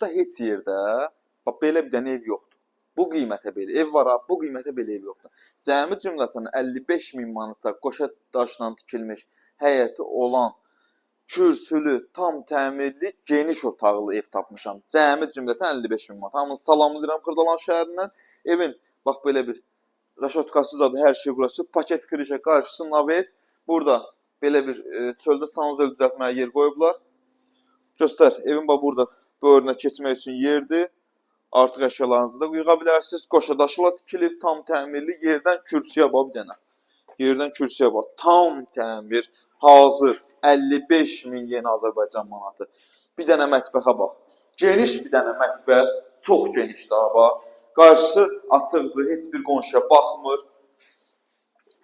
Qarşıda heç yerdə bax belə bir dənə ev yoxdur. Bu qiymətə belə ev var ha, bu qiymətə belə ev yoxdur. Cəmi cümlətan 55.000 manata qoşa daşla tikilmiş həyəti olan kürsülü, tam təmirli, geniş otaqlı ev tapmışam. Cəmi cümlətan 55.000 manat. Hamınızı salamlayıram Xırdalan şəhərindən. Evin bax belə bir raşotkası zadı, hər şey burası. Paket krişə, qarşısı naves. Burada belə bir çöldə sanuzel düzəltməyə yer qoyublar. Göstər, evin bax burada böyrünə keçmək üçün yerdir. Artıq əşyalarınızı da yığa bilərsiniz. Qoşa daşla tikilib, tam təmirli. Yerdən kürsüyə bax bir dənə. Yerdən kürsüyə bax. Tam təmir, hazır. 55.000 yeni Azərbaycan manatı. Bir dənə mətbəxə bax. Geniş bir dənə mətbəx. Çox geniş daha bax. Qarşısı açıqdır. Heç bir qonşuya baxmır.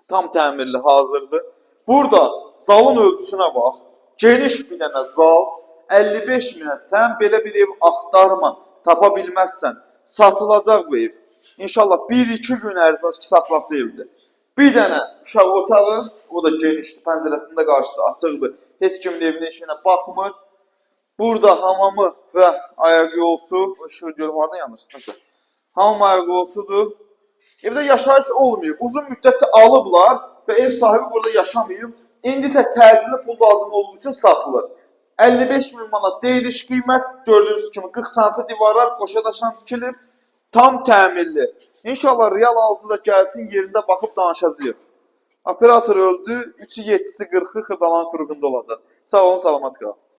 Tam təmirli, hazırdır. Burada zalın ölçüsünə bax. Geniş bir dənə zal. 55.000-ə sən belə bir ev axtarma. Tapa bilməzsən. Satılacaq bu ev. İnşallah 1-2 gün ərzində ki, satılası evdir. Bir dənə uşaq otağı, o da genişdir, pəncərəsində qarşısı açıqdır. Heç kimin evinin işinə baxmır. Burada hamamı və ayaq yolsu, işıq görüm harada yanır. Hamam ayaq yolsudur. Evdə yaşayış olmayıb. Uzun müddətdə alıblar və ev sahibi burada yaşamayıb. İndi isə təcili pul lazım olduğu üçün satılır. 55.000 manat deyiliş qiymət, gördüyünüz kimi 40 santı divarlar qoşa daşla tikilib, tam təmirli. İnşallah real alıcı da gəlsin, yerində baxıb danışacaq. Operator öldü, 3-7-si 40-ı Xırdalan qurğunda olacaq. Sağ olun, salamat qalın.